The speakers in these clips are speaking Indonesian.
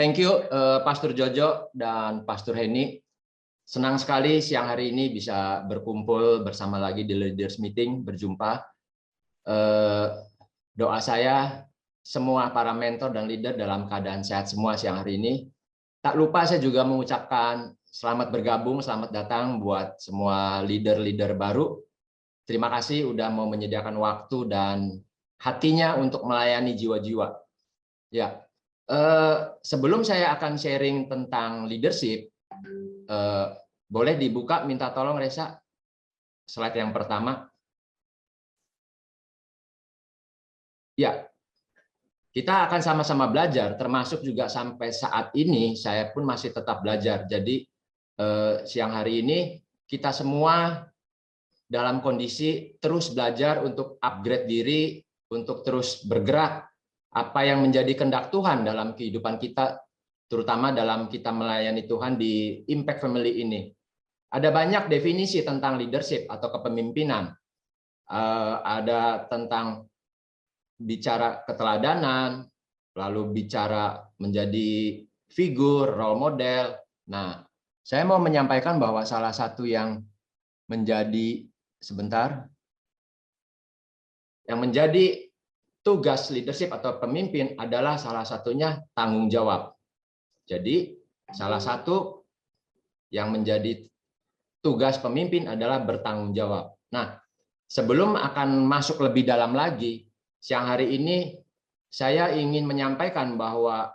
Thank you, Pastor Jojo dan Pastor Henny. Senang sekali siang hari ini bisa berkumpul bersama lagi di Leaders Meeting, berjumpa. Doa saya semua para mentor dan leader dalam keadaan sehat semua siang hari ini. Tak lupa saya juga mengucapkan selamat bergabung, selamat datang buat semua leader-leader baru. Terima kasih udah mau menyediakan waktu dan hatinya untuk melayani jiwa-jiwa. Ya, sebelum saya akan sharing tentang leadership, boleh dibuka, minta tolong Reza, slide yang pertama. Ya, kita akan sama-sama belajar, termasuk juga sampai saat ini saya pun masih tetap belajar. Jadi siang hari ini kita semua dalam kondisi terus belajar untuk upgrade diri, untuk terus bergerak apa yang menjadi kehendak Tuhan dalam kehidupan kita, terutama dalam kita melayani Tuhan di Impact Family ini. Ada banyak definisi tentang leadership atau kepemimpinan. Ada tentang bicara keteladanan, lalu bicara menjadi figur, role model. Nah, saya mau menyampaikan bahwa salah satu yang menjadi yang menjadi tugas leadership atau pemimpin adalah salah satunya tanggung jawab. Jadi, salah satu yang menjadi tugas pemimpin adalah bertanggung jawab. Nah, sebelum akan masuk lebih dalam lagi, siang hari ini saya ingin menyampaikan bahwa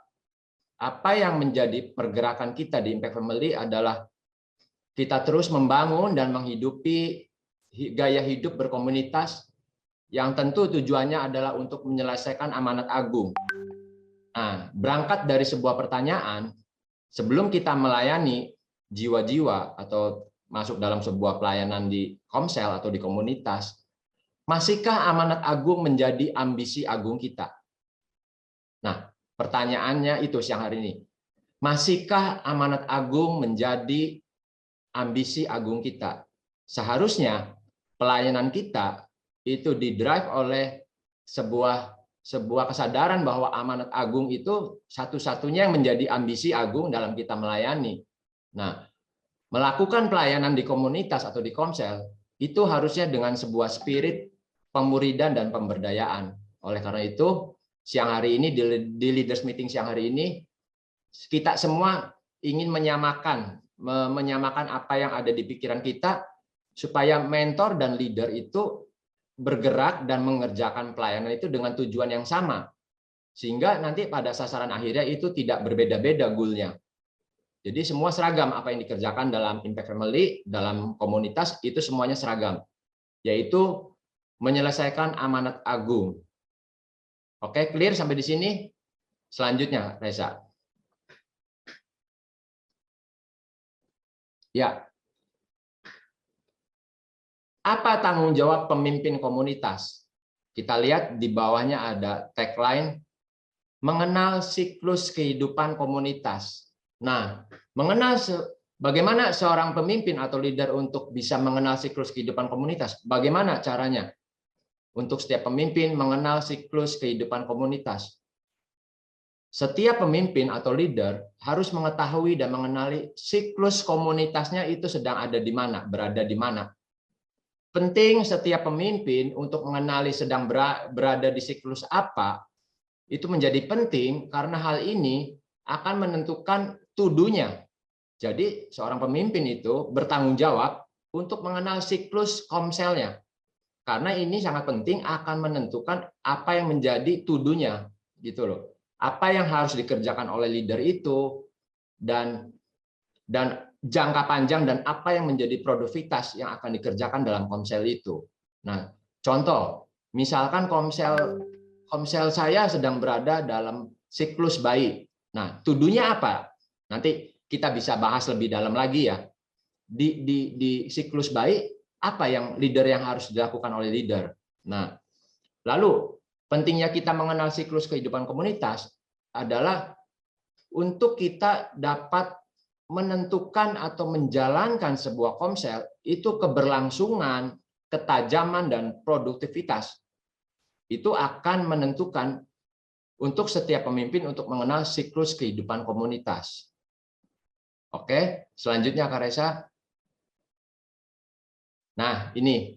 apa yang menjadi pergerakan kita di Impact Family adalah kita terus membangun dan menghidupi gaya hidup berkomunitas yang tentu tujuannya adalah untuk menyelesaikan amanat agung. Nah, berangkat dari sebuah pertanyaan, sebelum kita melayani jiwa-jiwa atau masuk dalam sebuah pelayanan di komsel atau di komunitas, masihkah amanat agung menjadi ambisi agung kita? Nah, pertanyaannya itu siang hari ini. Masihkah amanat agung menjadi ambisi agung kita? Seharusnya pelayanan kita itu didrive oleh sebuah kesadaran bahwa amanat agung itu satu-satunya yang menjadi ambisi agung dalam kita melayani. Nah, melakukan pelayanan di komunitas atau di komsel itu harusnya dengan sebuah spirit pemuridan dan pemberdayaan. Oleh karena itu, siang hari ini di Leaders Meeting siang hari ini kita semua ingin menyamakan apa yang ada di pikiran kita supaya mentor dan leader itu bergerak dan mengerjakan pelayanan itu dengan tujuan yang sama, sehingga nanti pada sasaran akhirnya itu tidak berbeda-beda goalnya. Jadi semua seragam apa yang dikerjakan dalam Impact Family, dalam komunitas itu semuanya seragam, yaitu menyelesaikan amanat agung. Oke, clear sampai di sini? Selanjutnya, Reza. Ya. Apa tanggung jawab pemimpin komunitas? Kita lihat di bawahnya ada tagline, mengenal siklus kehidupan komunitas. Nah, bagaimana seorang pemimpin atau leader untuk bisa mengenal siklus kehidupan komunitas? Bagaimana caranya untuk setiap pemimpin mengenal siklus kehidupan komunitas? Setiap pemimpin atau leader harus mengetahui dan mengenali siklus komunitasnya itu sedang ada di mana, berada di mana. Penting setiap pemimpin untuk mengenali sedang berada di siklus apa, itu menjadi penting karena hal ini akan menentukan tuduhnya. Jadi seorang pemimpin itu bertanggung jawab untuk mengenal siklus komselnya. Karena ini sangat penting akan menentukan apa yang menjadi tuduhnya, gitu loh. Apa yang harus dikerjakan oleh leader itu dan jangka panjang dan apa yang menjadi produktivitas yang akan dikerjakan dalam komsel itu. Nah, contoh, misalkan komsel saya sedang berada dalam siklus bayi. Nah, tuduhnya apa? Nanti kita bisa bahas lebih dalam lagi ya. Di siklus bayi, apa yang leader yang harus dilakukan oleh leader? Nah, lalu pentingnya kita mengenal siklus kehidupan komunitas adalah untuk kita dapat menentukan atau menjalankan sebuah komsel itu keberlangsungan, ketajaman dan produktivitas itu akan menentukan untuk setiap pemimpin untuk mengenal siklus kehidupan komunitas. Oke, selanjutnya Kak Reza. Nah, ini.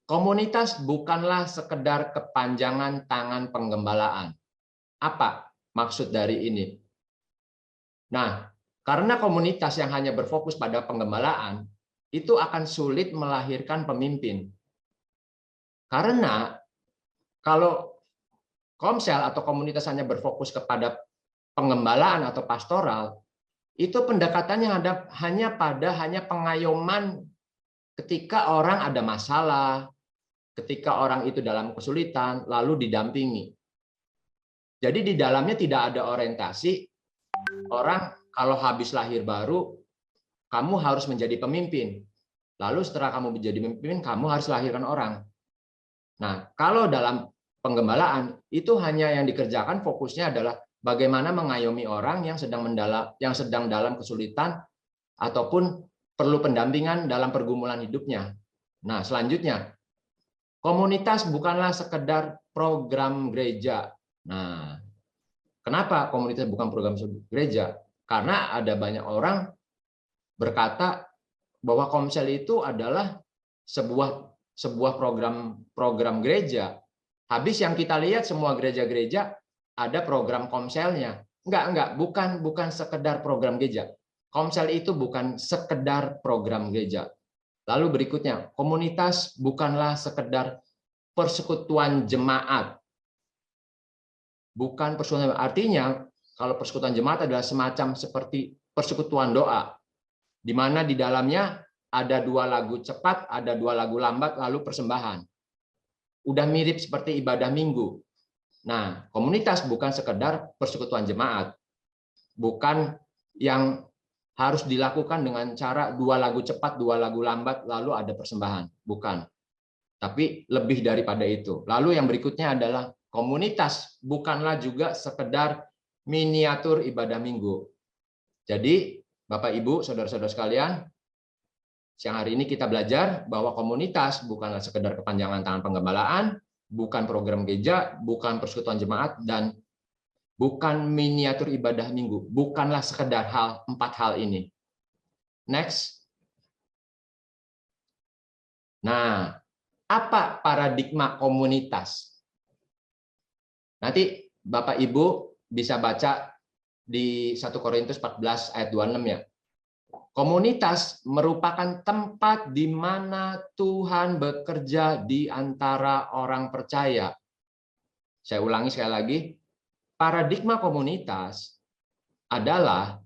Komunitas bukanlah sekedar kepanjangan tangan penggembalaan. Apa maksud dari ini? Nah, karena komunitas yang hanya berfokus pada penggembalaan, itu akan sulit melahirkan pemimpin. Karena kalau komsel atau komunitas hanya berfokus kepada penggembalaan atau pastoral, itu pendekatannya hanya pada pengayoman ketika orang ada masalah, ketika orang itu dalam kesulitan, lalu didampingi. Jadi di dalamnya tidak ada orientasi, orang kalau habis lahir baru, kamu harus menjadi pemimpin. Lalu setelah kamu menjadi pemimpin, kamu harus lahirkan orang. Nah, kalau dalam penggembalaan, itu hanya yang dikerjakan fokusnya adalah bagaimana mengayomi orang yang sedang dalam kesulitan, ataupun perlu pendampingan dalam pergumulan hidupnya. Nah, selanjutnya, komunitas bukanlah sekedar program gereja. Nah, kenapa komunitas bukan program gereja? Karena ada banyak orang berkata bahwa komsel itu adalah sebuah program gereja. Habis yang kita lihat semua gereja-gereja ada program komselnya. Enggak, bukan sekedar program gereja. Komsel itu bukan sekedar program gereja. Lalu berikutnya, komunitas bukanlah sekedar persekutuan jemaat. Bukan persekutuan, artinya kalau persekutuan jemaat adalah semacam seperti persekutuan doa, di mana di dalamnya ada 2 lagu cepat, ada 2 lagu lambat, lalu persembahan. Udah mirip seperti ibadah minggu. Nah, komunitas bukan sekedar persekutuan jemaat. Bukan yang harus dilakukan dengan cara 2 lagu cepat, 2 lagu lambat, lalu ada persembahan. Bukan. Tapi lebih daripada itu. Lalu yang berikutnya adalah komunitas bukanlah juga sekedar miniatur ibadah minggu. Jadi, Bapak, Ibu, saudara-saudara sekalian, siang hari ini kita belajar bahwa komunitas bukanlah sekedar kepanjangan tangan penggembalaan, bukan program gereja, bukan persekutuan jemaat, dan bukan miniatur ibadah minggu. Bukanlah sekedar 4 hal ini. Next. Nah, apa paradigma komunitas? Nanti Bapak Ibu bisa baca di 1 Korintus 14 ayat 26 ya. Komunitas merupakan tempat di mana Tuhan bekerja di antara orang percaya. Saya ulangi sekali lagi, paradigma komunitas adalah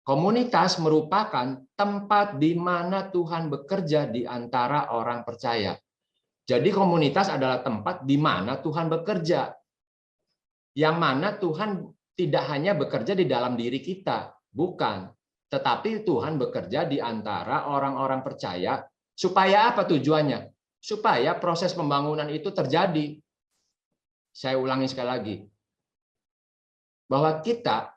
komunitas merupakan tempat di mana Tuhan bekerja di antara orang percaya. Jadi komunitas adalah tempat di mana Tuhan bekerja. Yang mana Tuhan tidak hanya bekerja di dalam diri kita, bukan. Tetapi Tuhan bekerja di antara orang-orang percaya, supaya apa tujuannya? Supaya proses pembangunan itu terjadi. Saya ulangi sekali lagi. Bahwa kita,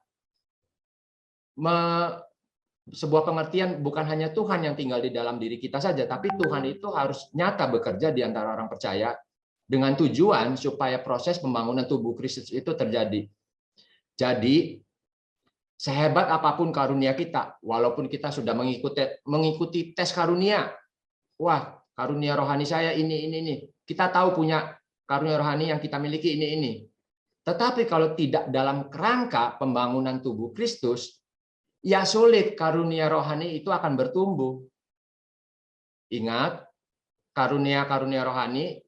sebuah pengertian bukan hanya Tuhan yang tinggal di dalam diri kita saja, tapi Tuhan itu harus nyata bekerja di antara orang percaya, dengan tujuan supaya proses pembangunan tubuh Kristus itu terjadi. Jadi, sehebat apapun karunia kita, walaupun kita sudah mengikuti tes karunia, wah, karunia rohani saya ini. Kita tahu punya karunia rohani yang kita miliki ini. Tetapi kalau tidak dalam kerangka pembangunan tubuh Kristus, ya sulit karunia rohani itu akan bertumbuh. Ingat, karunia-karunia rohani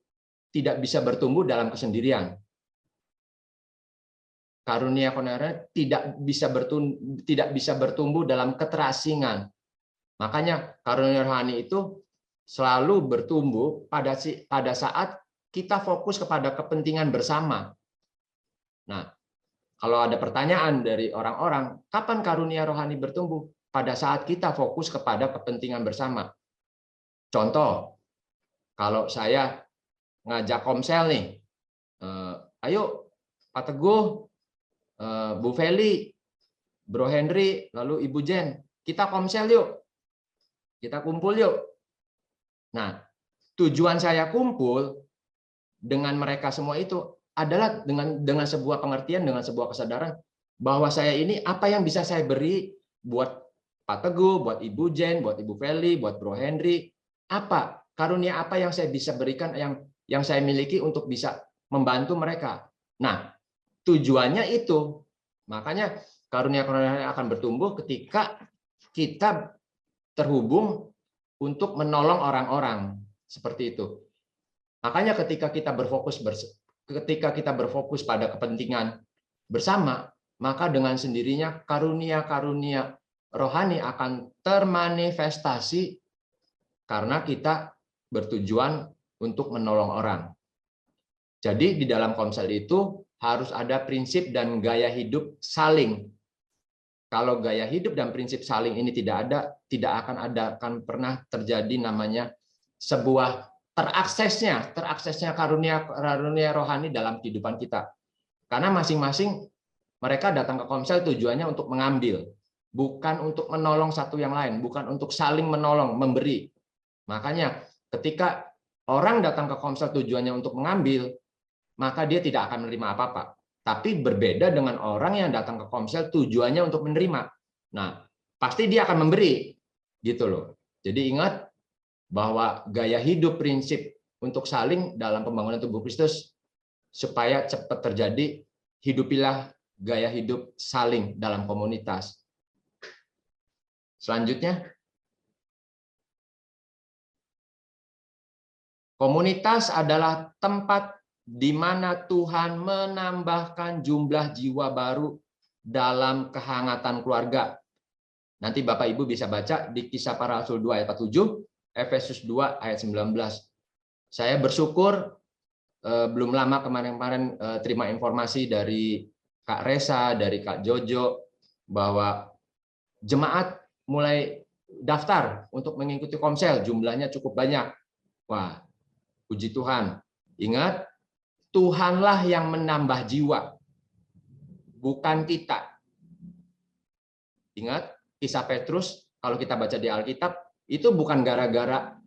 tidak bisa bertumbuh dalam kesendirian. Karunia tidak bisa bertumbuh dalam keterasingan. Makanya karunia rohani itu selalu bertumbuh pada saat kita fokus kepada kepentingan bersama. Nah, kalau ada pertanyaan dari orang-orang, kapan karunia rohani bertumbuh? Pada saat kita fokus kepada kepentingan bersama. Contoh, kalau saya ngajak komsel nih, ayo Pak Teguh, Bu Feli, Bro Henry, lalu Ibu Jen, kita komsel yuk, kita kumpul yuk. Nah, tujuan saya kumpul dengan mereka semua itu adalah dengan sebuah pengertian, dengan sebuah kesadaran bahwa saya ini apa yang bisa saya beri buat Pak Teguh, buat Ibu Jen, buat Ibu Feli, buat Bro Henry, apa karunia apa yang saya bisa berikan, yang saya miliki untuk bisa membantu mereka. Nah, tujuannya itu. Makanya karunia-karunia akan bertumbuh ketika kita terhubung untuk menolong orang-orang seperti itu. Makanya ketika kita berfokus pada kepentingan bersama, maka dengan sendirinya karunia-karunia rohani akan termanifestasi karena kita bertujuan untuk menolong orang. Jadi di dalam Komsel itu harus ada prinsip dan gaya hidup saling. Kalau gaya hidup dan prinsip saling ini tidak ada, tidak akan pernah terjadi namanya sebuah teraksesnya karunia rohani dalam kehidupan kita. Karena masing-masing mereka datang ke Komsel tujuannya untuk mengambil, bukan untuk menolong satu yang lain, bukan untuk saling menolong, memberi. Makanya ketika orang datang ke Komsel tujuannya untuk mengambil, maka dia tidak akan menerima apa-apa. Tapi berbeda dengan orang yang datang ke Komsel tujuannya untuk menerima. Nah, pasti dia akan memberi, gitu loh. Jadi ingat bahwa gaya hidup prinsip untuk saling dalam pembangunan tubuh Kristus supaya cepat terjadi, hidupilah gaya hidup saling dalam komunitas. Selanjutnya, komunitas adalah tempat di mana Tuhan menambahkan jumlah jiwa baru dalam kehangatan keluarga. Nanti Bapak Ibu bisa baca di Kisah Para Rasul 2 ayat 7, Efesus 2 ayat 19. Saya bersyukur belum lama kemarin terima informasi dari Kak Resa, dari Kak Jojo, bahwa jemaat mulai daftar untuk mengikuti Komsel, jumlahnya cukup banyak. Wah, puji Tuhan. Ingat, Tuhanlah yang menambah jiwa, bukan kita. Ingat, kisah Petrus, kalau kita baca di Alkitab, itu bukan gara-gara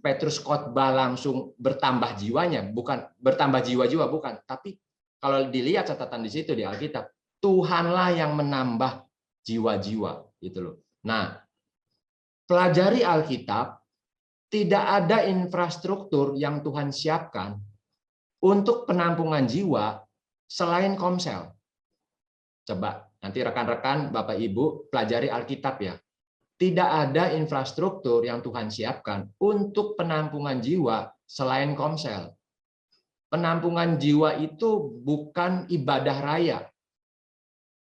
Petrus khotbah langsung bertambah jiwanya, bukan bertambah jiwa-jiwa, bukan. Tapi kalau dilihat catatan di situ di Alkitab, Tuhanlah yang menambah jiwa-jiwa, gitu loh. Nah, pelajari Alkitab, tidak ada infrastruktur yang Tuhan siapkan untuk penampungan jiwa selain Komsel. Coba nanti rekan-rekan, Bapak Ibu, pelajari Alkitab ya. Tidak ada infrastruktur yang Tuhan siapkan untuk penampungan jiwa selain Komsel. Penampungan jiwa itu bukan ibadah raya.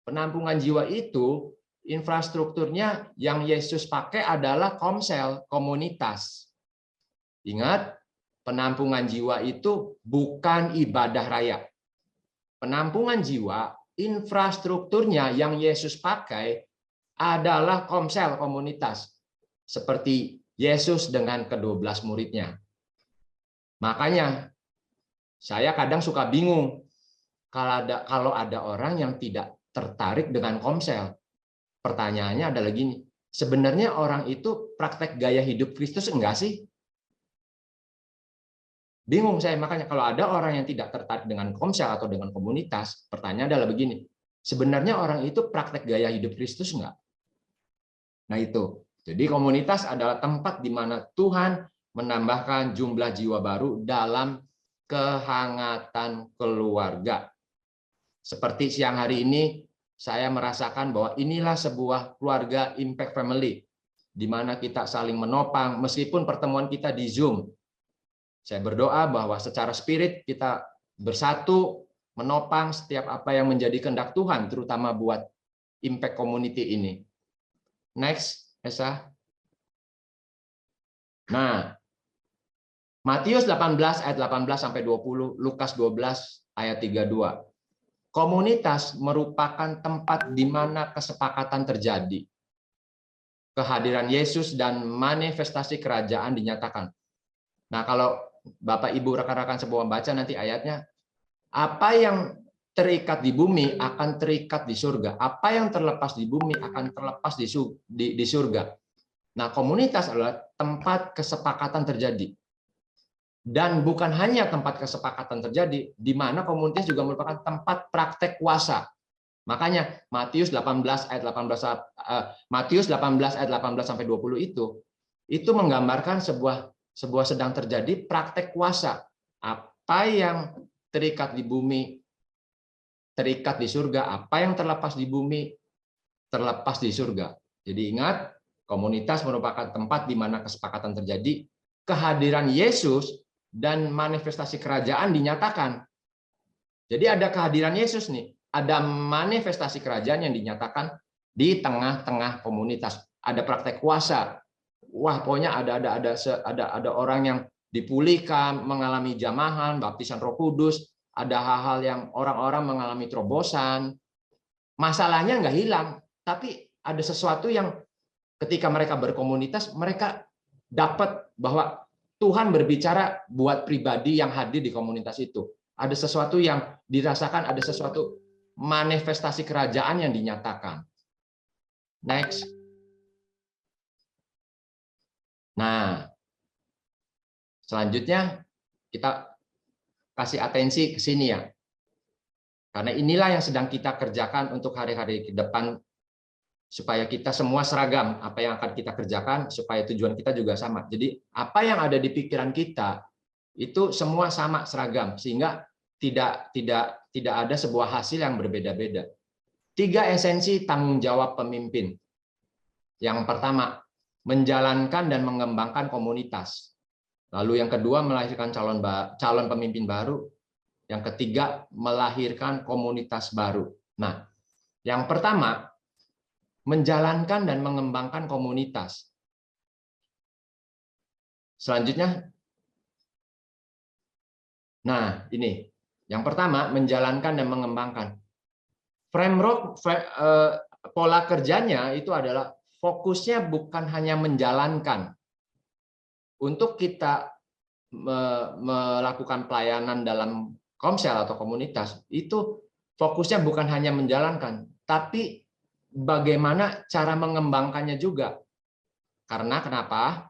Penampungan jiwa itu infrastrukturnya yang Yesus pakai adalah Komsel, komunitas. Ingat, penampungan jiwa itu bukan ibadah raya. Penampungan jiwa, infrastrukturnya yang Yesus pakai adalah Komsel, komunitas. Seperti Yesus dengan ke-12 muridnya. Makanya, saya kadang suka bingung kalau ada orang yang tidak tertarik dengan Komsel. Pertanyaannya adalah gini, sebenarnya orang itu praktek gaya hidup Kristus enggak sih? Bingung saya, makanya kalau ada orang yang tidak tertarik dengan Komsel atau dengan komunitas, pertanyaan adalah begini, sebenarnya orang itu praktek gaya hidup Kristus enggak? Nah itu, jadi komunitas adalah tempat di mana Tuhan menambahkan jumlah jiwa baru dalam kehangatan keluarga. Seperti siang hari ini, saya merasakan bahwa inilah sebuah keluarga impact family, di mana kita saling menopang, meskipun pertemuan kita di Zoom. Saya berdoa bahwa secara spirit kita bersatu, menopang setiap apa yang menjadi kehendak Tuhan, terutama buat impact community ini. Next, Esa. Nah, Matius 18 ayat 18 sampai 20, Lukas 12 ayat 32. Komunitas merupakan tempat di mana kesepakatan terjadi. Kehadiran Yesus dan manifestasi kerajaan dinyatakan. Nah, kalau Bapak Ibu rekan-rekan semua baca nanti ayatnya, apa yang terikat di bumi akan terikat di surga. Apa yang terlepas di bumi akan terlepas di surga. Nah, komunitas adalah tempat kesepakatan terjadi. Dan bukan hanya tempat kesepakatan terjadi, di mana komunitas juga merupakan tempat praktek kuasa. Makanya Matius 18 ayat 18 Matius 18 ayat 18 sampai 20 itu menggambarkan sebuah sedang terjadi praktek kuasa. Apa yang terikat di bumi terikat di surga, apa yang terlepas di bumi terlepas di surga. Jadi ingat, komunitas merupakan tempat di mana kesepakatan terjadi, kehadiran Yesus dan manifestasi kerajaan dinyatakan. Jadi ada kehadiran Yesus nih, ada manifestasi kerajaan yang dinyatakan di tengah-tengah komunitas. Ada praktek kuasa. Wah, pokoknya ada orang yang dipulihkan, mengalami jamahan, baptisan Roh Kudus, ada hal-hal yang orang-orang mengalami terobosan. Masalahnya nggak hilang, tapi ada sesuatu yang ketika mereka berkomunitas, mereka dapat bahwa Tuhan berbicara buat pribadi yang hadir di komunitas itu. Ada sesuatu yang dirasakan, ada sesuatu manifestasi kerajaan yang dinyatakan. Next. Nah, selanjutnya kita kasih atensi ke sini ya. Karena inilah yang sedang kita kerjakan untuk hari-hari ke depan, supaya kita semua seragam apa yang akan kita kerjakan, supaya tujuan kita juga sama. Jadi apa yang ada di pikiran kita itu semua sama, seragam, sehingga tidak ada sebuah hasil yang berbeda-beda. 3 esensi tanggung jawab pemimpin. Yang pertama, menjalankan dan mengembangkan komunitas. Lalu yang kedua, melahirkan calon pemimpin baru. Yang ketiga, melahirkan komunitas baru. Nah, yang pertama, menjalankan dan mengembangkan komunitas. Selanjutnya, nah ini, yang pertama, menjalankan dan mengembangkan. Framework pola kerjanya itu adalah fokusnya bukan hanya menjalankan. Untuk kita melakukan pelayanan dalam komsel atau komunitas, itu fokusnya bukan hanya menjalankan, tapi bagaimana cara mengembangkannya juga. Karena kenapa?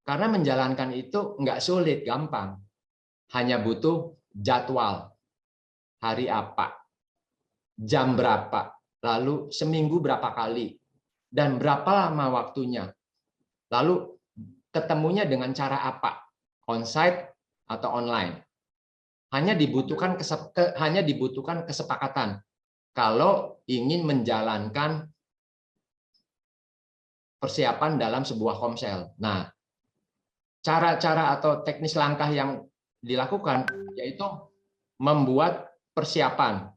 Karena menjalankan itu nggak sulit, gampang. Hanya butuh jadwal. Hari apa, jam berapa, lalu seminggu berapa kali, dan berapa lama waktunya. Lalu ketemunya dengan cara apa? On-site atau online. Hanya dibutuhkan kesepakatan kalau ingin menjalankan persiapan dalam sebuah komsel. Nah, cara-cara atau teknis langkah yang dilakukan yaitu membuat persiapan.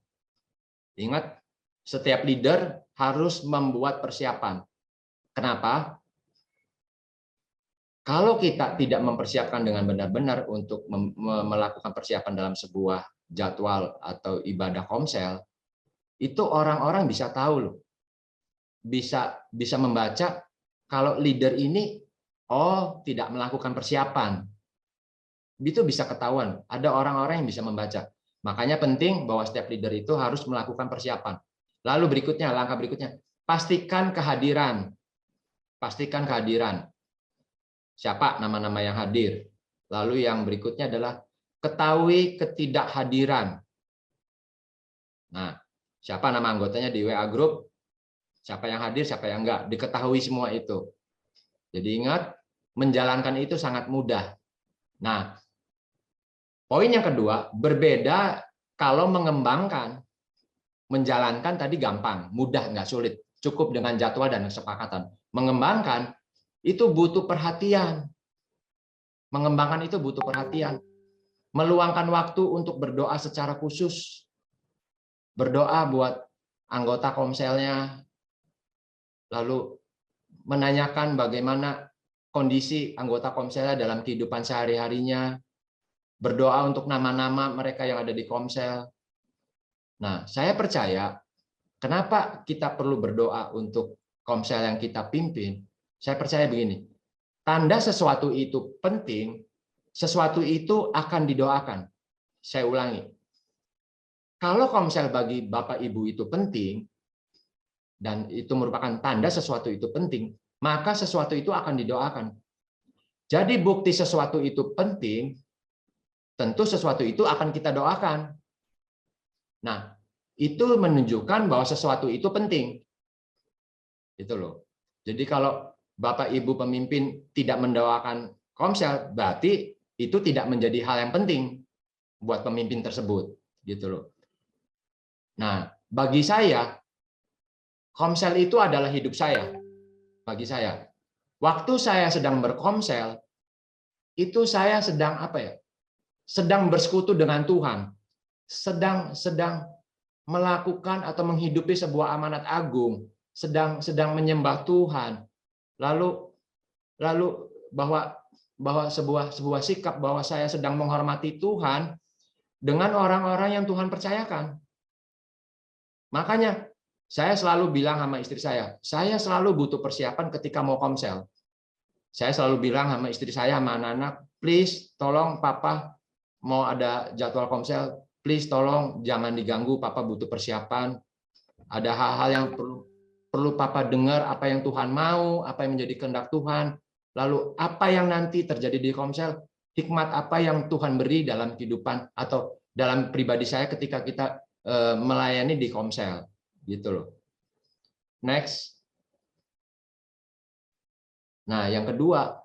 Ingat, setiap leader harus membuat persiapan. Kenapa? Kalau kita tidak mempersiapkan dengan benar-benar untuk melakukan persiapan dalam sebuah jadwal atau ibadah komsel, itu orang-orang bisa tahu loh, bisa membaca kalau leader ini tidak melakukan persiapan. Itu bisa ketahuan. Ada orang-orang yang bisa membaca. Makanya penting bahwa setiap leader itu harus melakukan persiapan. Lalu berikutnya, langkah berikutnya, pastikan kehadiran. Pastikan kehadiran. Siapa nama-nama yang hadir. Lalu yang berikutnya adalah ketahui ketidakhadiran. Nah, siapa nama anggotanya di WA Group, siapa yang hadir, siapa yang enggak, diketahui semua itu. Jadi ingat, menjalankan itu sangat mudah. Nah, poin yang kedua, berbeda kalau mengembangkan. Menjalankan tadi gampang, mudah, nggak sulit. Cukup dengan jadwal dan kesepakatan. Mengembangkan, itu butuh perhatian. Mengembangkan itu butuh perhatian. Meluangkan waktu untuk berdoa secara khusus. Berdoa buat anggota komselnya. Lalu menanyakan bagaimana kondisi anggota komselnya dalam kehidupan sehari-harinya. Berdoa untuk nama-nama mereka yang ada di komsel. Nah, saya percaya kenapa kita perlu berdoa untuk komsel yang kita pimpin. Saya percaya begini, tanda sesuatu itu penting, sesuatu itu akan didoakan. Saya ulangi, kalau komsel bagi Bapak Ibu itu penting, dan itu merupakan tanda sesuatu itu penting, maka sesuatu itu akan didoakan. Jadi bukti sesuatu itu penting, tentu sesuatu itu akan kita doakan. Nah, itu menunjukkan bahwa sesuatu itu penting. Itu loh. Jadi kalau Bapak Ibu pemimpin tidak mendoakan komsel, berarti itu tidak menjadi hal yang penting buat pemimpin tersebut, gitu loh. Nah, bagi saya komsel itu adalah hidup saya. Bagi saya, waktu saya sedang berkomsel, itu saya sedang apa ya? Sedang bersekutu dengan Tuhan, sedang melakukan atau menghidupi sebuah amanat agung, sedang menyembah Tuhan, lalu bahwa sebuah sikap bahwa saya sedang menghormati Tuhan dengan orang-orang yang Tuhan percayakan. Makanya saya selalu bilang sama istri saya selalu butuh persiapan ketika mau komsel. Saya selalu bilang sama istri saya, sama anak-anak, please tolong papa mau ada jadwal komsel, please tolong jangan diganggu, papa butuh persiapan. Ada hal-hal yang perlu papa dengar, apa yang Tuhan mau, apa yang menjadi kehendak Tuhan. Lalu apa yang nanti terjadi di komsel, hikmat apa yang Tuhan beri dalam kehidupan atau dalam pribadi saya ketika kita melayani di komsel, gitu loh. Next. Nah, yang kedua,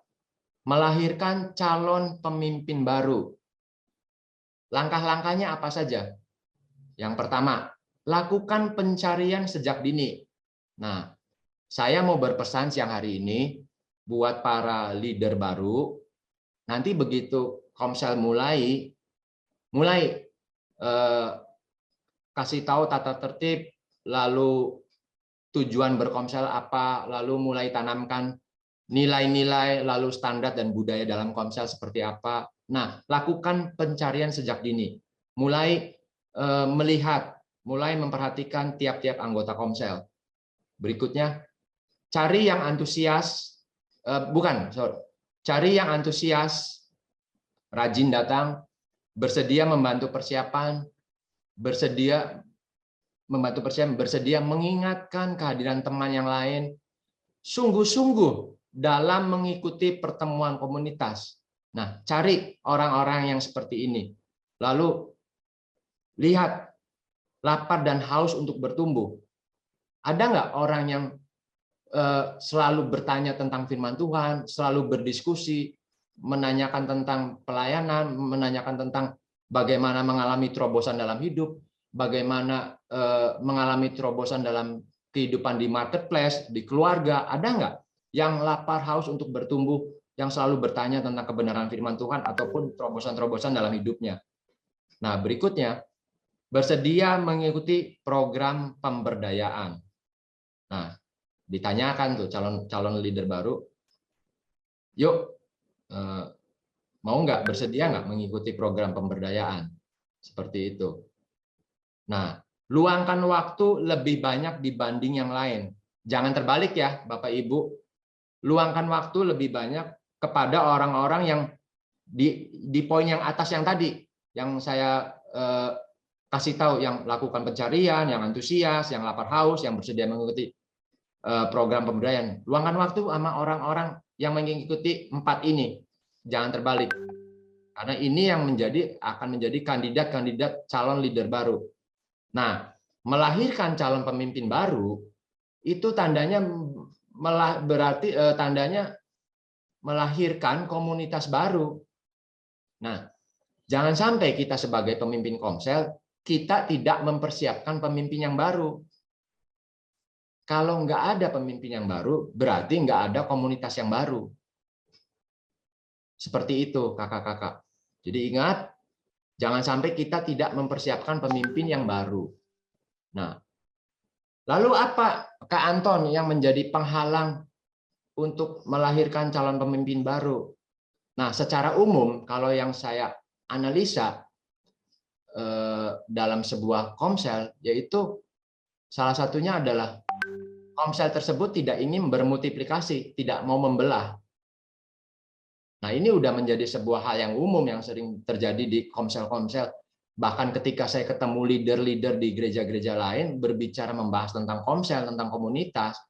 melahirkan calon pemimpin baru. Langkah-langkahnya apa saja? Yang pertama, lakukan pencarian sejak dini. Nah, saya mau berpesan siang hari ini buat para leader baru, nanti begitu komsel mulai kasih tahu tata tertib, lalu tujuan berkomsel apa, lalu mulai tanamkan nilai-nilai, lalu standar dan budaya dalam komsel seperti apa. Nah, lakukan pencarian sejak dini. Mulai melihat, mulai memperhatikan tiap-tiap anggota komsel. Berikutnya, cari yang antusias, cari yang antusias, rajin datang, bersedia membantu persiapan, bersedia mengingatkan kehadiran teman yang lain, sungguh-sungguh dalam mengikuti pertemuan komunitas. Nah, cari orang-orang yang seperti ini. Lalu lihat lapar dan haus untuk bertumbuh. Ada nggak orang yang selalu bertanya tentang firman Tuhan, selalu berdiskusi, menanyakan tentang pelayanan, menanyakan tentang bagaimana mengalami terobosan dalam hidup, bagaimana mengalami terobosan dalam kehidupan di marketplace, di keluarga. Ada nggak yang lapar haus untuk bertumbuh, yang selalu bertanya tentang kebenaran firman Tuhan ataupun terobosan-terobosan dalam hidupnya? Nah, berikutnya, bersedia mengikuti program pemberdayaan. Nah, ditanyakan tuh calon leader baru, yuk mau nggak, bersedia nggak mengikuti program pemberdayaan seperti itu. Nah, luangkan waktu lebih banyak dibanding yang lain. Jangan terbalik ya, Bapak Ibu. Luangkan waktu lebih banyak kepada orang-orang yang di poin yang atas yang tadi, yang saya kasih tahu, yang lakukan pencarian, yang antusias, yang lapar haus, yang bersedia mengikuti program pemberdayaan. Luangkan waktu sama orang-orang yang mengikuti 4 ini. Jangan terbalik. Karena ini yang akan menjadi kandidat-kandidat calon leader baru. Nah, melahirkan calon pemimpin baru itu tandanya tandanya melahirkan komunitas baru. Nah, jangan sampai kita sebagai pemimpin komsel kita tidak mempersiapkan pemimpin yang baru. Kalau nggak ada pemimpin yang baru, berarti nggak ada komunitas yang baru. Seperti itu, kakak-kakak. Jadi ingat, jangan sampai kita tidak mempersiapkan pemimpin yang baru. Nah, lalu apa, Kak Anton, yang menjadi penghalang untuk melahirkan calon pemimpin baru? Nah, secara umum, kalau yang saya analisa dalam sebuah komsel, yaitu salah satunya adalah komsel tersebut tidak ingin bermultiplikasi, tidak mau membelah. Nah, ini udah menjadi sebuah hal yang umum yang sering terjadi di komsel-komsel. Bahkan ketika saya ketemu leader-leader di gereja-gereja lain berbicara membahas tentang komsel, tentang komunitas,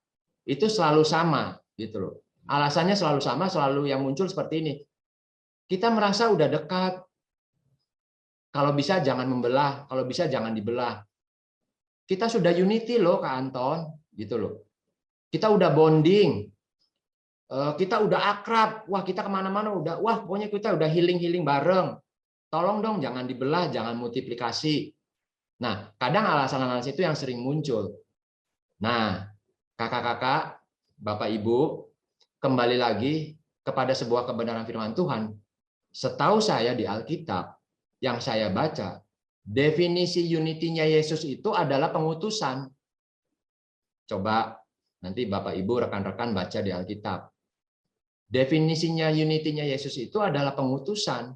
itu selalu sama, gitu loh. Alasannya selalu sama, selalu yang muncul seperti ini. Kita merasa udah dekat, Kalau bisa jangan membelah, kalau bisa jangan dibelah. Kita sudah unity loh Kak Anton, gitu loh. Kita udah bonding, kita udah akrab, wah kita kemana-mana udah, wah pokoknya kita udah healing bareng. Tolong dong jangan dibelah, jangan multiplikasi. Nah, kadang alasan-alasan itu yang sering muncul. Nah, kakak-kakak, bapak ibu, kembali lagi kepada sebuah kebenaran firman Tuhan. Setahu saya di Alkitab yang saya baca, definisi unity-nya Yesus itu adalah pengutusan. Coba nanti bapak ibu, rekan-rekan baca di Alkitab. Definisinya unity-nya Yesus itu adalah pengutusan.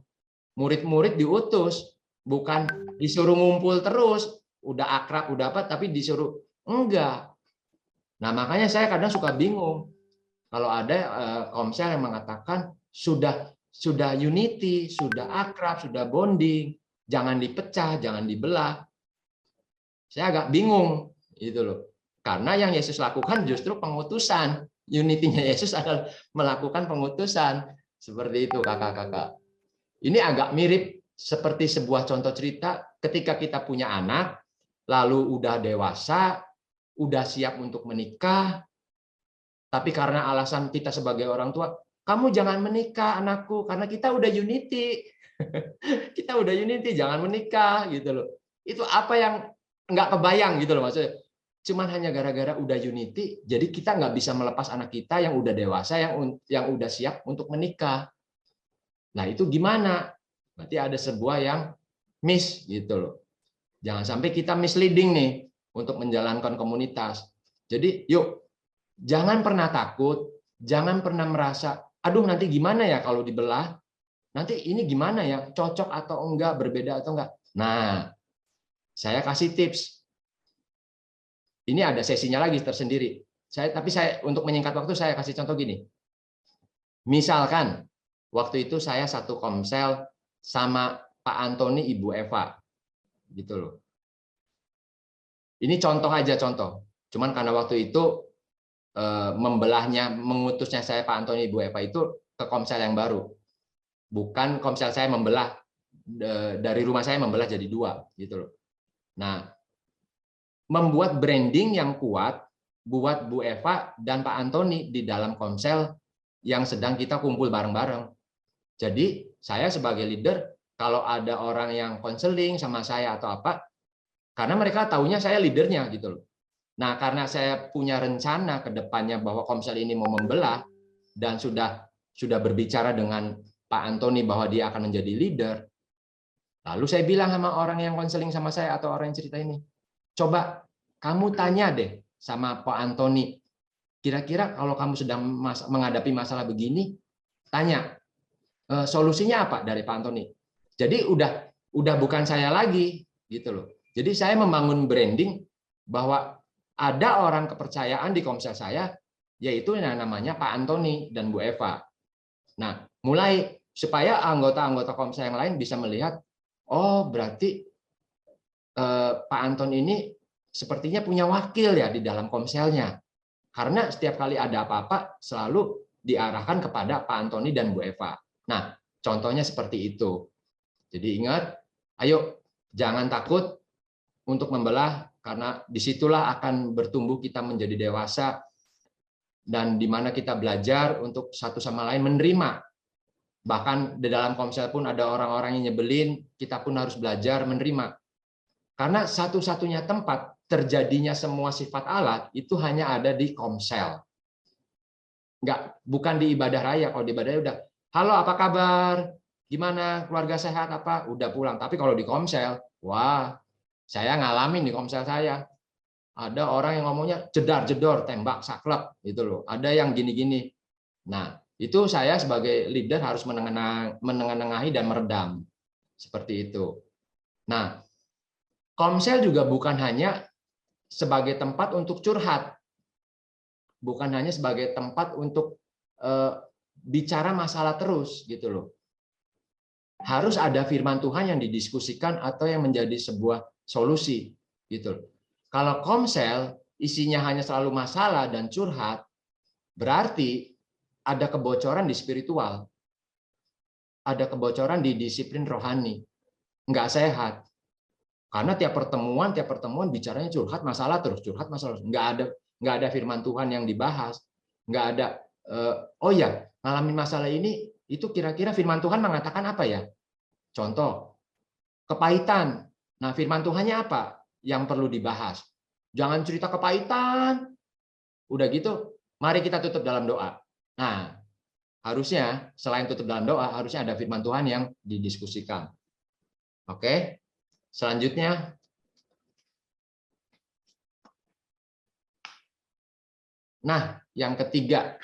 Murid-murid diutus, bukan disuruh ngumpul terus, udah akrab, udah apa, tapi disuruh enggak. Nah, makanya saya kadang suka bingung kalau ada komsel yang mengatakan sudah unity, sudah akrab, sudah bonding, jangan dipecah, jangan dibelah. Saya agak bingung gitu loh. Karena yang Yesus lakukan justru pengutusan. Unity-nya Yesus adalah melakukan pengutusan. Seperti itu kakak-kakak. Ini agak mirip seperti sebuah contoh cerita ketika kita punya anak, lalu udah dewasa, udah siap untuk menikah, tapi karena alasan kita sebagai orang tua, kamu jangan menikah anakku, karena kita udah unity. Kita udah unity, jangan menikah gitu loh. Itu apa yang nggak kebayang gitu loh maksudnya. Cuman hanya gara-gara udah unity, jadi kita nggak bisa melepas anak kita yang udah dewasa, yang udah siap untuk menikah. Nah itu gimana? Berarti ada sebuah yang miss gitu loh. Jangan sampai kita misleading nih untuk menjalankan komunitas. Jadi yuk, jangan pernah takut, jangan pernah merasa, aduh nanti gimana ya kalau dibelah, nanti ini gimana ya, cocok atau enggak, berbeda atau enggak. Nah, saya kasih tips. Ini ada sesinya lagi tersendiri. Tapi saya untuk menyingkat waktu saya kasih contoh gini. Misalkan waktu itu saya satu komsel sama Pak Antoni, Ibu Eva, gitu loh. Ini contoh aja contoh. Cuman karena waktu itu membelahnya, mengutusnya saya Pak Antoni, Ibu Eva itu ke komsel yang baru. Bukan komsel saya membelah dari rumah saya membelah jadi dua, gitu loh. Nah, membuat branding yang kuat buat Bu Eva dan Pak Antoni di dalam komsel yang sedang kita kumpul bareng-bareng. Jadi saya sebagai leader, kalau ada orang yang konseling sama saya atau apa, karena mereka taunya saya leadernya gitu loh. Nah, karena saya punya rencana ke depannya bahwa komsel ini mau membelah dan sudah berbicara dengan Pak Antoni bahwa dia akan menjadi leader, lalu saya bilang sama orang yang konseling sama saya atau orang yang cerita ini, coba kamu tanya deh sama Pak Antoni, kira-kira kalau kamu sedang menghadapi masalah begini, tanya solusinya apa dari Pak Antoni. Jadi udah bukan saya lagi gitu loh. Jadi saya membangun branding bahwa ada orang kepercayaan di komsel saya, yaitu yang namanya Pak Antoni dan Bu Eva. Nah, mulai supaya anggota-anggota komsel yang lain bisa melihat, oh berarti Pak Anton ini sepertinya punya wakil ya di dalam komselnya. Karena setiap kali ada apa-apa selalu diarahkan kepada Pak Antoni dan Bu Eva. Nah, contohnya seperti itu. Jadi ingat, ayo jangan takut untuk membelah, karena disitulah akan bertumbuh kita menjadi dewasa, dan di mana kita belajar untuk satu sama lain menerima. Bahkan di dalam komsel pun ada orang-orang yang nyebelin, kita pun harus belajar menerima. Karena satu-satunya tempat terjadinya semua sifat Allah itu hanya ada di komsel. Bukan di ibadah raya. Kalau di ibadah raya udah, halo apa kabar? Gimana? Keluarga sehat apa? Udah pulang. Tapi kalau di komsel, wah, saya ngalamin di komsel saya. Ada orang yang ngomongnya jedar-jedor, tembak, saklek, gitu loh. Ada yang gini-gini. Nah, itu saya sebagai leader harus menengahi dan meredam. Seperti itu. Nah, komsel juga bukan hanya sebagai tempat untuk curhat. Bukan hanya sebagai tempat untuk bicara masalah terus, gitu loh. Harus ada firman Tuhan yang didiskusikan atau yang menjadi sebuah solusi, gitu loh. Kalau komsel isinya hanya selalu masalah dan curhat, berarti ada kebocoran di spiritual, ada kebocoran di disiplin rohani. nggak sehat. Karena tiap pertemuan bicaranya curhat masalah terus, curhat masalah. Nggak ada firman Tuhan yang dibahas. Nggak ada, oh ya, ngalamin masalah ini, itu kira-kira firman Tuhan mengatakan apa ya? Contoh, kepahitan. Nah, firman Tuhannya apa yang perlu dibahas? Jangan cerita kepahitan. Udah gitu, mari kita tutup dalam doa. Nah, harusnya selain tutup dalam doa, harusnya ada firman Tuhan yang didiskusikan. Oke, selanjutnya. Nah, yang ketiga,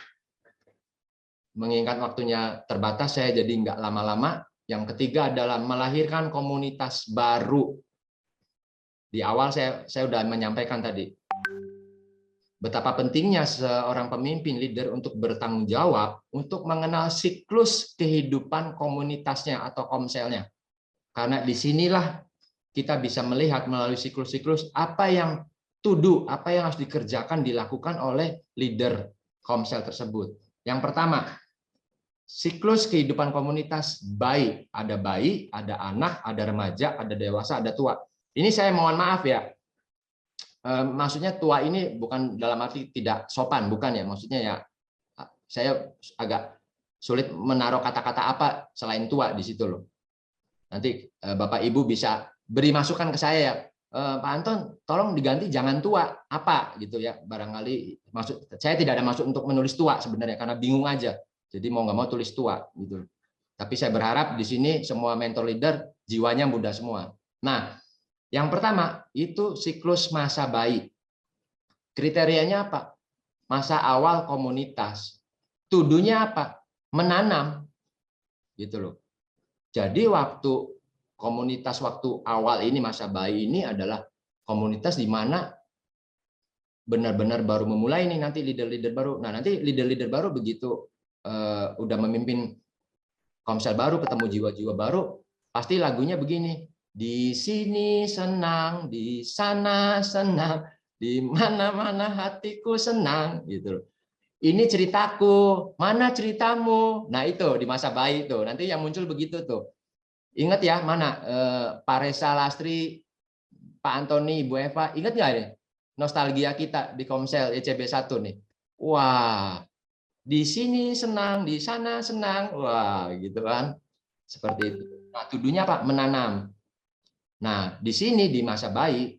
mengingat waktunya terbatas, saya jadi nggak lama-lama. Yang ketiga adalah melahirkan komunitas baru. Di awal saya sudah menyampaikan tadi, betapa pentingnya seorang pemimpin leader untuk bertanggung jawab untuk mengenal siklus kehidupan komunitasnya atau komselnya. Karena disinilah kita bisa melihat melalui siklus-siklus apa yang apa yang harus dikerjakan, dilakukan oleh leader komsel tersebut. Yang pertama, siklus kehidupan komunitas bayi. Ada anak, ada remaja, ada dewasa, ada tua. Ini saya mohon maaf ya, maksudnya tua ini bukan dalam arti tidak sopan, bukan ya. Maksudnya ya, saya agak sulit menaruh kata-kata apa selain tua di situ loh. Nanti Bapak Ibu bisa beri masukan ke saya ya, Pak Anton, tolong diganti jangan tua apa gitu ya. Barangkali saya tidak ada maksud untuk menulis tua sebenarnya, karena bingung aja. Jadi mau nggak mau tulis tua gitu. Tapi saya berharap di sini semua mentor leader jiwanya muda semua. Nah, yang pertama itu siklus masa bayi. Kriterianya apa? Masa awal komunitas. Tuduhnya apa? Menanam. Gitu loh. Jadi komunitas waktu awal ini, masa bayi ini adalah komunitas di mana benar-benar baru memulai ini nanti leader-leader baru. Nah, nanti leader-leader baru begitu udah memimpin komsel baru, ketemu jiwa-jiwa baru, pasti lagunya begini. Di sini senang, di sana senang, di mana-mana hatiku senang, gitu. Ini ceritaku, mana ceritamu? Nah itu di masa bayi tuh, nanti yang muncul begitu tuh. Ingat ya, mana Pak Resa Lastri, Pak Antoni, Ibu Eva, ingat nggak nih nostalgia kita di Komsel ECB 1 nih? Wah, di sini senang, di sana senang, wah gitu kan, seperti itu. Nah, tuduhnya Pak menanam. Nah, di sini di masa bayi,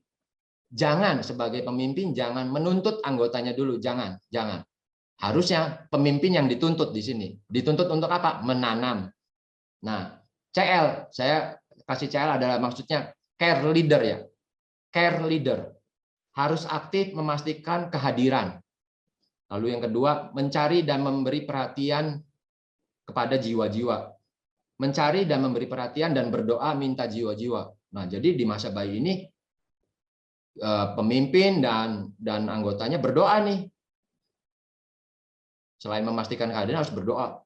jangan sebagai pemimpin jangan menuntut anggotanya dulu, jangan. Harusnya pemimpin yang dituntut di sini. Dituntut untuk apa? Menanam. Nah, CL, saya kasih CL adalah maksudnya care leader ya. Care leader harus aktif memastikan kehadiran. Lalu yang kedua, mencari dan memberi perhatian kepada jiwa-jiwa. Mencari dan memberi perhatian dan berdoa minta jiwa-jiwa. Nah, jadi di masa bayi ini pemimpin dan anggotanya berdoa nih. Selain memastikan kehadiran harus berdoa.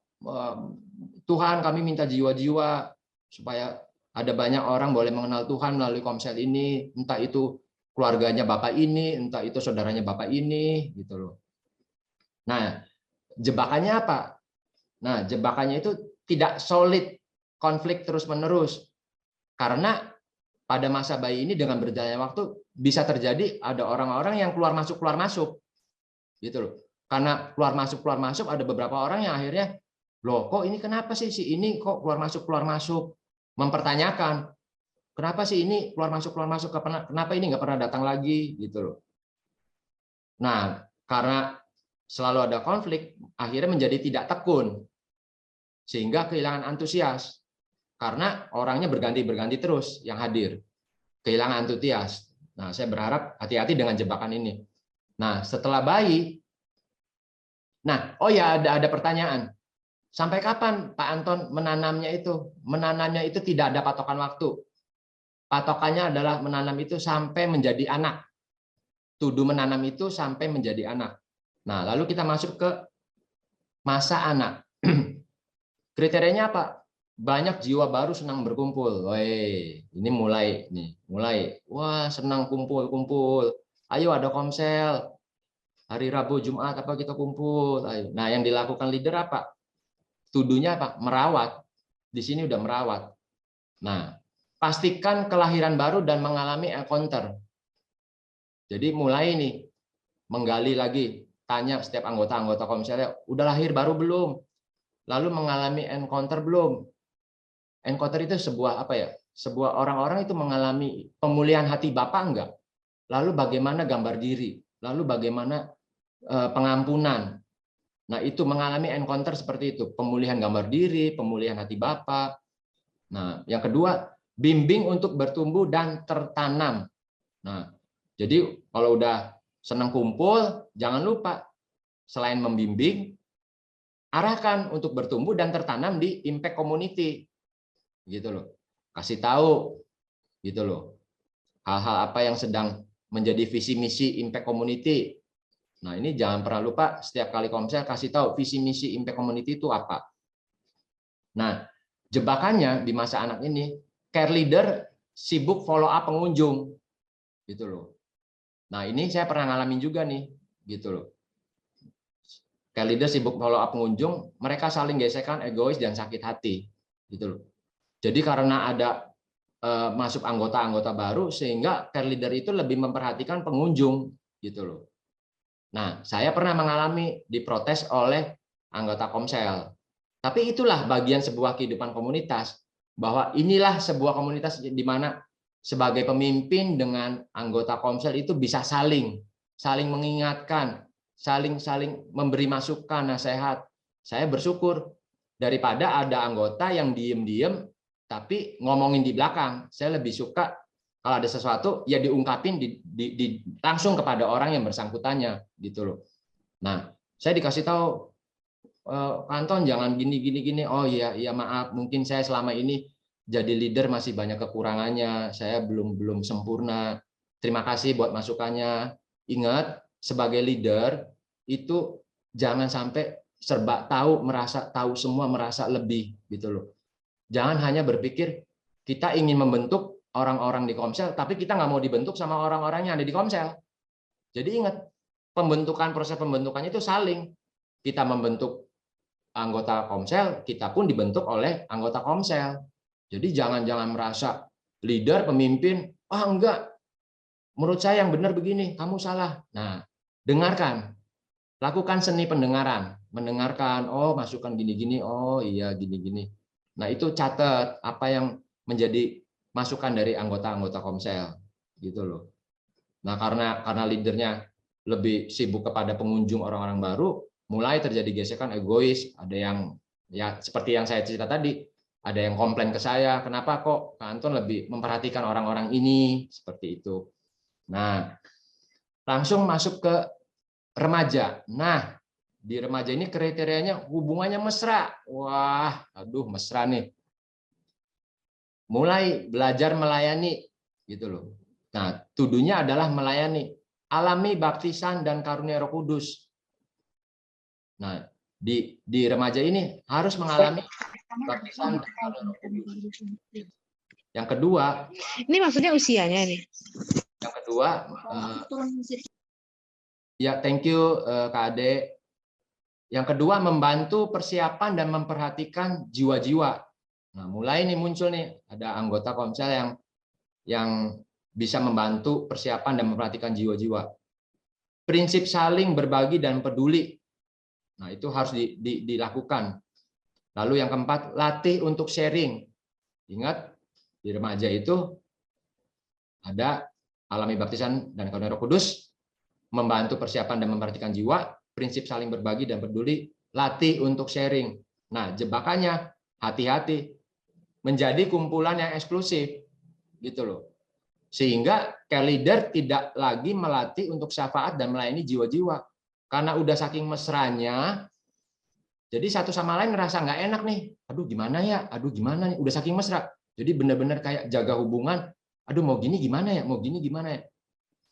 Tuhan, kami minta jiwa-jiwa supaya ada banyak orang boleh mengenal Tuhan melalui komsel ini, entah itu keluarganya Bapak ini, entah itu saudaranya Bapak ini, gitu loh. Nah, jebakannya apa? Nah, jebakannya itu tidak solid, konflik terus-menerus. Karena pada masa bayi ini dengan berjalannya waktu bisa terjadi ada orang-orang yang keluar masuk, gitu loh. Karena keluar masuk ada beberapa orang yang akhirnya, loh kok ini kenapa sih si ini kok keluar masuk, mempertanyakan kenapa sih ini keluar masuk, kenapa ini nggak pernah datang lagi, gitu loh. Nah, karena selalu ada konflik, akhirnya menjadi tidak tekun, sehingga kehilangan antusias. Karena orangnya berganti terus yang hadir, kehilangan antusias. Nah, saya berharap hati-hati dengan jebakan ini. Nah, setelah bayi, nah, oh ya ada pertanyaan. Sampai kapan Pak Anton menanamnya itu? Menanamnya itu tidak ada patokan waktu. Patokannya adalah menanam itu sampai menjadi anak. Tuduh menanam itu sampai menjadi anak. Nah, lalu kita masuk ke masa anak. Kriterianya apa? Banyak jiwa baru senang berkumpul. Woi, ini mulai. Wah, senang kumpul. Ayo ada komsel. Hari Rabu, Jumat apa kita kumpul. Ayo. Nah, yang dilakukan leader apa? Tuduhnya apa? Merawat. Di sini udah merawat. Nah, pastikan kelahiran baru dan mengalami encounter. Jadi mulai nih menggali lagi, tanya setiap anggota komselnya, udah lahir baru belum? Lalu mengalami encounter belum? Encounter itu sebuah apa ya? Sebuah orang-orang itu mengalami pemulihan hati Bapak enggak? Lalu bagaimana gambar diri? Lalu bagaimana pengampunan? Nah, itu mengalami encounter seperti itu, pemulihan gambar diri, pemulihan hati Bapak. Nah, yang kedua, bimbing untuk bertumbuh dan tertanam. Nah, jadi kalau udah senang kumpul, jangan lupa selain membimbing, arahkan untuk bertumbuh dan tertanam di impact community. Gitu loh. Kasih tahu gitu loh. Hal-hal apa yang sedang menjadi visi misi impact community. Nah, ini jangan pernah lupa setiap kali komsel kasih tahu visi misi impact community itu apa. Nah, jebakannya di masa anak ini, care leader sibuk follow up pengunjung. Gitu loh. Nah, ini saya pernah ngalamin juga nih, gitu loh. Care leader sibuk follow up pengunjung, mereka saling gesekan, egois dan sakit hati, gitu loh. Jadi karena ada masuk anggota-anggota baru, sehingga care leader itu lebih memperhatikan pengunjung, gitu loh. Nah, saya pernah mengalami diprotes oleh anggota komsel. Tapi itulah bagian sebuah kehidupan komunitas, bahwa inilah sebuah komunitas di mana sebagai pemimpin dengan anggota komsel itu bisa saling mengingatkan, saling memberi masukan, nasihat. Saya bersyukur daripada ada anggota yang diem-diem tapi ngomongin di belakang. Saya lebih suka kalau ada sesuatu ya diungkapin langsung kepada orang yang bersangkutannya, gitu loh. Nah, saya dikasih tahu, Anton jangan gini. Oh iya maaf, mungkin saya selama ini jadi leader masih banyak kekurangannya, saya belum sempurna. Terima kasih buat masukannya. Ingat, sebagai leader itu jangan sampai serba tahu, merasa tahu semua, merasa lebih, gitu loh. Jangan hanya berpikir kita ingin membentuk orang-orang di komsel, tapi kita nggak mau dibentuk sama orang-orang yang ada di komsel. Jadi ingat, proses pembentukannya itu saling. Kita membentuk anggota komsel, kita pun dibentuk oleh anggota komsel. Jadi jangan merasa leader, pemimpin, enggak, menurut saya yang benar begini, kamu salah. Nah, dengarkan, lakukan seni pendengaran, mendengarkan, oh masukan gini-gini, oh iya gini-gini. Nah, itu catat apa yang menjadi masukan dari anggota-anggota komsel, gitu loh. Nah, karena leadernya lebih sibuk kepada pengunjung orang-orang baru, mulai terjadi gesekan, egois. Ada yang ya seperti yang saya cerita tadi, ada yang komplain ke saya, kenapa kok Kak Anton lebih memperhatikan orang-orang ini, seperti itu. Nah, langsung masuk ke remaja. Nah, di remaja ini kriterianya hubungannya mesra. Wah, aduh mesra nih. Mulai belajar melayani, gitu loh. Nah, tuduhnya adalah melayani. Alami baptisan dan karunia Roh Kudus. Nah, di remaja ini harus mengalami baptisan dan karunia Roh Kudus. Yang kedua, ini maksudnya usianya nih. Yang kedua, ya thank you Kak Ade. Yang kedua, membantu persiapan dan memperhatikan jiwa-jiwa. Nah, mulai nih muncul nih ada anggota komsel yang bisa membantu persiapan dan memperhatikan jiwa-jiwa. Prinsip saling berbagi dan peduli. Nah, itu harus dilakukan. Lalu yang keempat, latih untuk sharing. Ingat, di remaja itu ada alami baptisan dan karunia Roh Kudus, membantu persiapan dan memperhatikan jiwa, prinsip saling berbagi dan peduli, latih untuk sharing. Nah, jebakannya hati-hati menjadi kumpulan yang eksklusif, gitu loh. Sehingga care leader tidak lagi melatih untuk syafaat dan melayani jiwa-jiwa. Karena udah saking mesranya, jadi satu sama lain ngerasa nggak enak nih. Aduh gimana ya? Aduh gimana nih? Udah saking mesra. Jadi benar-benar kayak jaga hubungan. Aduh mau gini gimana ya? Mau gini gimana ya?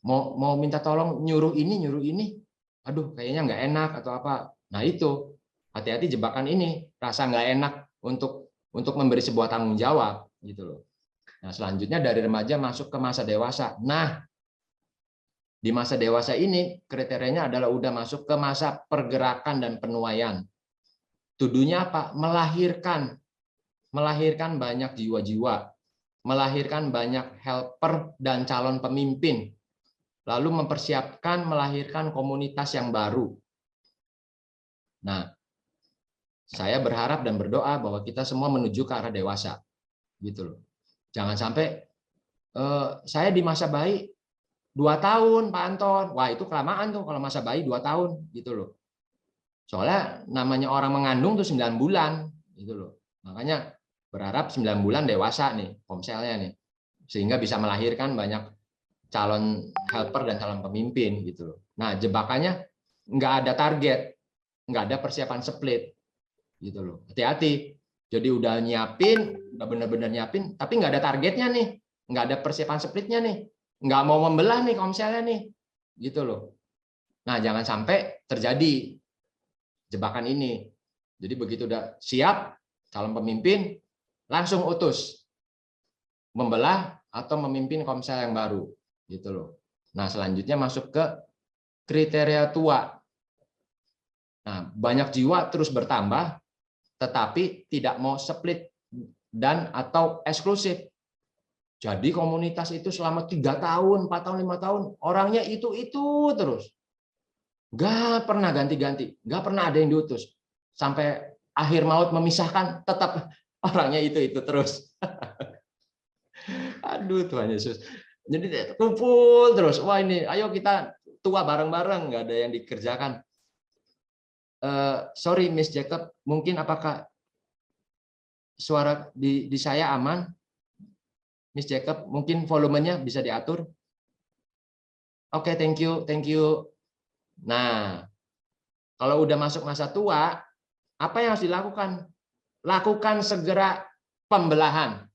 Mau minta tolong nyuruh ini. Aduh kayaknya nggak enak atau apa. Nah itu hati-hati jebakan ini, rasa nggak enak untuk memberi sebuah tanggung jawab, gitu loh. Nah selanjutnya dari remaja masuk ke masa dewasa. Nah di masa dewasa ini kriterianya adalah udah masuk ke masa pergerakan dan penuaian. Tuduhnya apa? Melahirkan banyak jiwa-jiwa. melahirkan banyak helper dan calon pemimpin, lalu mempersiapkan melahirkan komunitas yang baru. Nah, saya berharap dan berdoa bahwa kita semua menuju ke arah dewasa, gitu loh. Jangan sampai saya di masa bayi 2 tahun, Pak Anton. Wah, itu kelamaan tuh kalau masa bayi 2 tahun, gitu loh. Soalnya namanya orang mengandung tuh 9 bulan, gitu loh. Makanya berharap 9 bulan dewasa nih, komselnya nih. Sehingga bisa melahirkan banyak calon helper dan calon pemimpin, gitu loh. Nah, jebakannya nggak ada target, nggak ada persiapan split, gitu loh. Hati-hati. Jadi udah nyiapin, udah benar-benar nyiapin, tapi nggak ada targetnya nih, nggak ada persiapan splitnya nih, nggak mau membelah nih komselnya nih, gitu loh. Nah, jangan sampai terjadi jebakan ini. Jadi begitu udah siap calon pemimpin, langsung utus membelah atau memimpin komsel yang baru, gitu loh. Nah, selanjutnya masuk ke kriteria tua. Nah, banyak jiwa terus bertambah, tetapi tidak mau split dan atau eksklusif. Jadi komunitas itu selama 3 tahun, 4 tahun, 5 tahun, orangnya itu terus. Nggak pernah ganti-ganti, nggak pernah ada yang diutus. Sampai akhir maut memisahkan, tetap orangnya itu terus. Aduh Tuhan Yesus. Jadi kumpul terus. Wah ini, ayo kita tua bareng-bareng, nggak ada yang dikerjakan. Sorry Miss Jacob, mungkin apakah suara di saya aman? Miss Jacob, mungkin volumenya bisa diatur? Oke, thank you. Nah, kalau udah masuk masa tua, apa yang harus dilakukan? Lakukan segera pembelahan.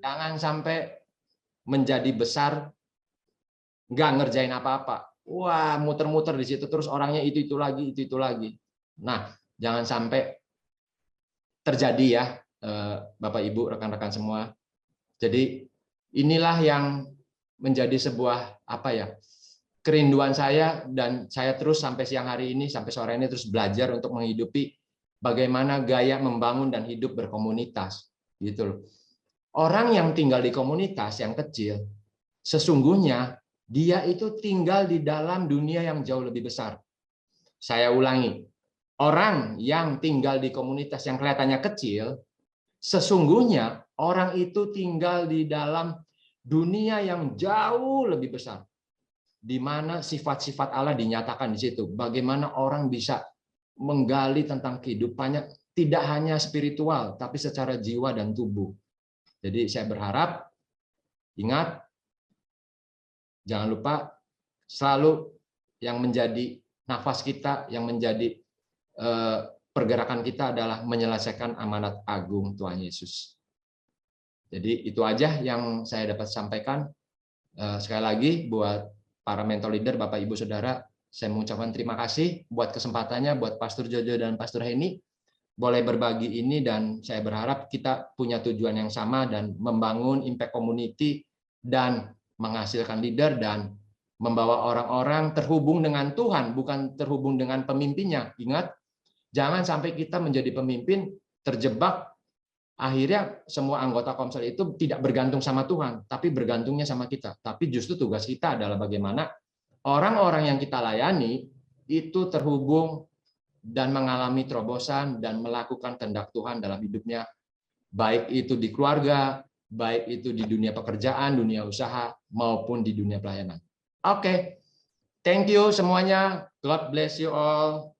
Jangan sampai menjadi besar, nggak ngerjain apa-apa. Wah, muter-muter di situ terus orangnya itu lagi. Nah, jangan sampai terjadi ya, Bapak Ibu, rekan-rekan semua. Jadi inilah yang menjadi sebuah kerinduan saya, dan saya terus sampai siang hari ini, sampai sore ini terus belajar untuk menghidupi bagaimana gaya membangun dan hidup berkomunitas, gitu loh. Orang yang tinggal di komunitas yang kecil, sesungguhnya dia itu tinggal di dalam dunia yang jauh lebih besar. Saya ulangi, orang yang tinggal di komunitas yang kelihatannya kecil, sesungguhnya orang itu tinggal di dalam dunia yang jauh lebih besar, di mana sifat-sifat Allah dinyatakan di situ. Bagaimana orang bisa menggali tentang kehidupannya, tidak hanya spiritual, tapi secara jiwa dan tubuh. Jadi saya berharap, ingat, jangan lupa selalu yang menjadi nafas kita, yang menjadi pergerakan kita adalah menyelesaikan amanat agung Tuhan Yesus. Jadi itu aja yang saya dapat sampaikan. Sekali lagi buat para mentor leader, Bapak Ibu Saudara, saya mengucapkan terima kasih buat kesempatannya, buat Pastor Jojo dan Pastor Henny boleh berbagi ini, dan saya berharap kita punya tujuan yang sama dan membangun impact community dan menghasilkan leader dan membawa orang-orang terhubung dengan Tuhan, bukan terhubung dengan pemimpinnya. Ingat, jangan sampai kita menjadi pemimpin terjebak, akhirnya semua anggota komsel itu tidak bergantung sama Tuhan, tapi bergantungnya sama kita. Tapi justru tugas kita adalah bagaimana orang-orang yang kita layani itu terhubung dan mengalami terobosan dan melakukan kehendak Tuhan dalam hidupnya, baik itu di keluarga, baik itu di dunia pekerjaan, dunia usaha, maupun di dunia pelayanan. Oke, thank you semuanya. God bless you all.